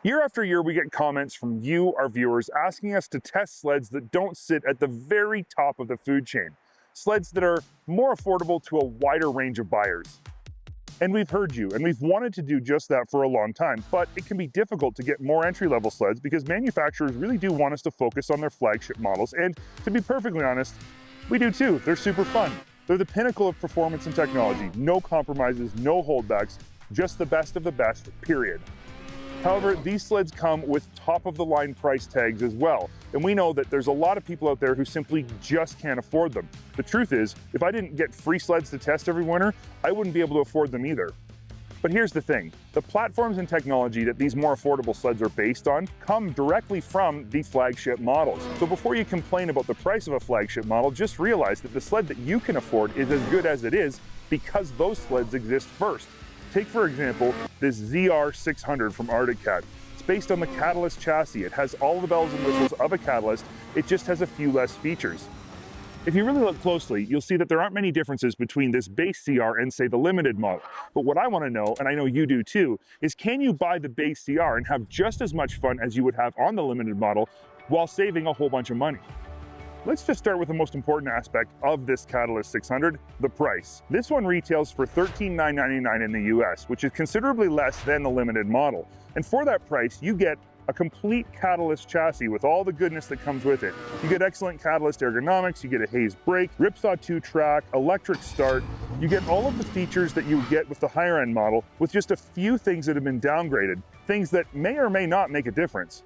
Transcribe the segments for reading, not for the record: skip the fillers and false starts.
Year after year, we get comments from you, our viewers, asking us to test sleds that don't sit at the very top of the food chain. Sleds that are more affordable to a wider range of buyers. And we've heard you, and we've wanted to do just that for a long time, but it can be difficult to get more entry-level sleds because manufacturers really do want us to focus on their flagship models, and to be perfectly honest, we do too. They're super fun. They're the pinnacle of performance and technology. No compromises, no holdbacks, just the best of the best, period. However, these sleds come with top-of-the-line price tags as well, and we know that there's a lot of people out there who simply just can't afford them. The truth is, if I didn't get free sleds to test every winter, I wouldn't be able to afford them either. But here's the thing, the platforms and technology that these more affordable sleds are based on come directly from the flagship models. So before you complain about the price of a flagship model, just realize that the sled that you can afford is as good as it is because those sleds exist first. Take, for example, this ZR600 from Arctic Cat. It's based on the Catalyst chassis. It has all the bells and whistles of a Catalyst. It just has a few less features. If you really look closely, you'll see that there aren't many differences between this base CR and, say, the limited model. But what I want to know, and I know you do too, is can you buy the base CR and have just as much fun as you would have on the limited model while saving a whole bunch of money? Let's just start with the most important aspect of this Catalyst 600, the price. This one retails for $13,999 in the US, which is considerably less than the limited model. And for that price, you get a complete Catalyst chassis with all the goodness that comes with it. You get excellent Catalyst ergonomics, you get a Hayes brake, Ripsaw 2-track, electric start. You get all of the features that you get with the higher end model with just a few things that have been downgraded, things that may or may not make a difference.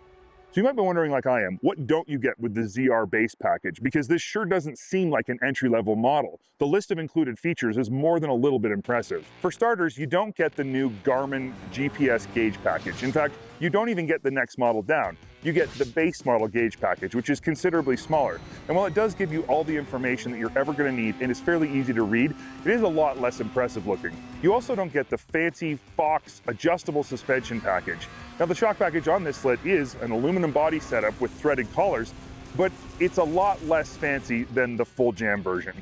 So you might be wondering, like I am, what don't you get with the ZR base package? Because this sure doesn't seem like an entry-level model. The list of included features is more than a little bit impressive. For starters, you don't get the new Garmin GPS gauge package. In fact, you don't even get the next model down. You get the base model gauge package, which is considerably smaller. And while it does give you all the information that you're ever going to need and is fairly easy to read, it is a lot less impressive looking. You also don't get the fancy Fox adjustable suspension package. Now, the shock package on this sled is an aluminum body setup with threaded collars, but it's a lot less fancy than the full jam version.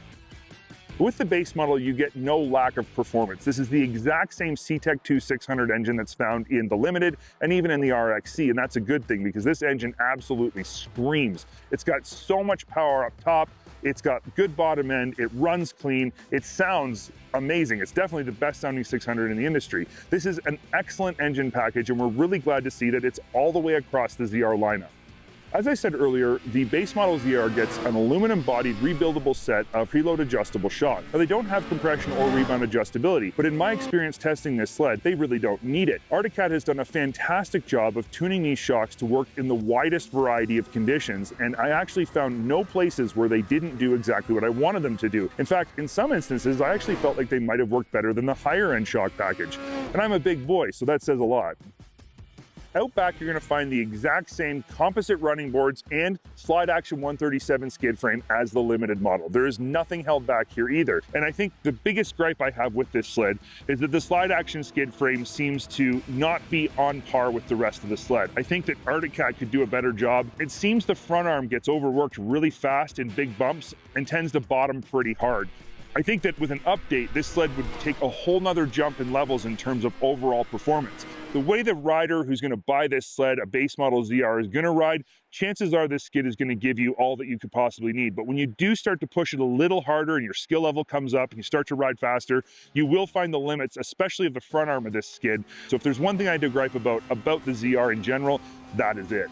With the base model, you get no lack of performance. This is the exact same C-TEC2 600 engine that's found in the Limited and even in the RXC, and that's a good thing because this engine absolutely screams. It's got so much power up top, it's got good bottom end, it runs clean, it sounds amazing. It's definitely the best sounding 600 in the industry. This is an excellent engine package, and we're really glad to see that it's all the way across the ZR lineup. As I said earlier, the base model ZR gets an aluminum-bodied rebuildable set of preload adjustable shock. Now, they don't have compression or rebound adjustability, but in my experience testing this sled, they really don't need it. Arctic Cat has done a fantastic job of tuning these shocks to work in the widest variety of conditions, and I actually found no places where they didn't do exactly what I wanted them to do. In fact, in some instances, I actually felt like they might have worked better than the higher-end shock package. And I'm a big boy, so that says a lot. Out back, you're going to find the exact same composite running boards and slide action 137 skid frame as the limited model. There is nothing held back here either. And I think the biggest gripe I have with this sled is that the slide action skid frame seems to not be on par with the rest of the sled. I think that Arctic Cat could do a better job. It seems the front arm gets overworked really fast in big bumps and tends to bottom pretty hard. I think that with an update, this sled would take a whole nother jump in levels in terms of overall performance. The way the rider who's going to buy this sled, a base model ZR, is going to ride, chances are this skid is going to give you all that you could possibly need. But when you do start to push it a little harder and your skill level comes up and you start to ride faster, you will find the limits, especially of the front arm of this skid. So if there's one thing I do gripe about the ZR in general, that is it.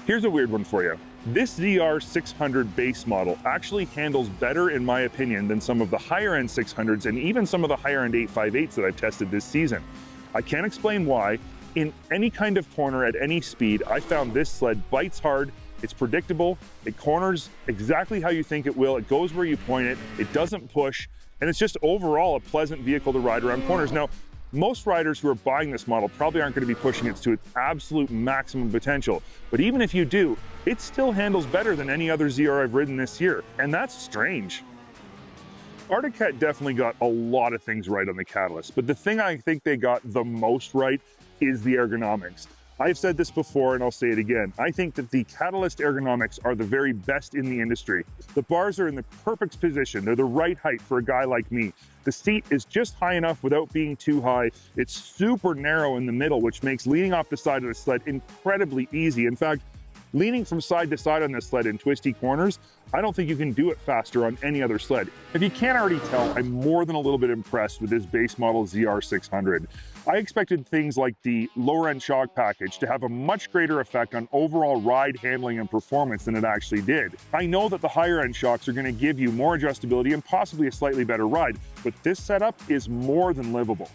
Here's a weird one for you. This ZR600 base model actually handles better, in my opinion, than some of the higher-end 600s and even some of the higher-end 858s that I've tested this season. I can't explain why. In any kind of corner at any speed, I found this sled bites hard, it's predictable, it corners exactly how you think it will, it goes where you point it, it doesn't push, and it's just overall a pleasant vehicle to ride around corners. Now, most riders who are buying this model probably aren't going to be pushing it to its absolute maximum potential. But even if you do, it still handles better than any other ZR I've ridden this year. And that's strange. Arctic Cat definitely got a lot of things right on the Catalyst, but the thing I think they got the most right is the ergonomics. I've said this before and I'll say it again. I think that the Catalyst ergonomics are the very best in the industry. The bars are in the perfect position. They're the right height for a guy like me. The seat is just high enough without being too high. It's super narrow in the middle, which makes leaning off the side of the sled incredibly easy. In fact, leaning from side to side on this sled in twisty corners, I don't think you can do it faster on any other sled. If you can't already tell, I'm more than a little bit impressed with this base model ZR600. I expected things like the lower end shock package to have a much greater effect on overall ride handling and performance than it actually did. I know that the higher end shocks are going to give you more adjustability and possibly a slightly better ride, but this setup is more than livable.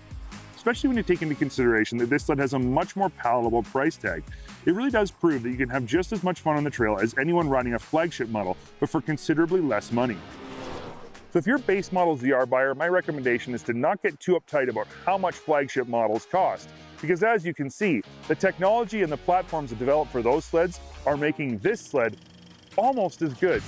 Especially when you take into consideration that this sled has a much more palatable price tag. It really does prove that you can have just as much fun on the trail as anyone riding a flagship model, but for considerably less money. So if you're a base model ZR buyer, my recommendation is to not get too uptight about how much flagship models cost, because as you can see, the technology and the platforms that developed for those sleds are making this sled almost as good,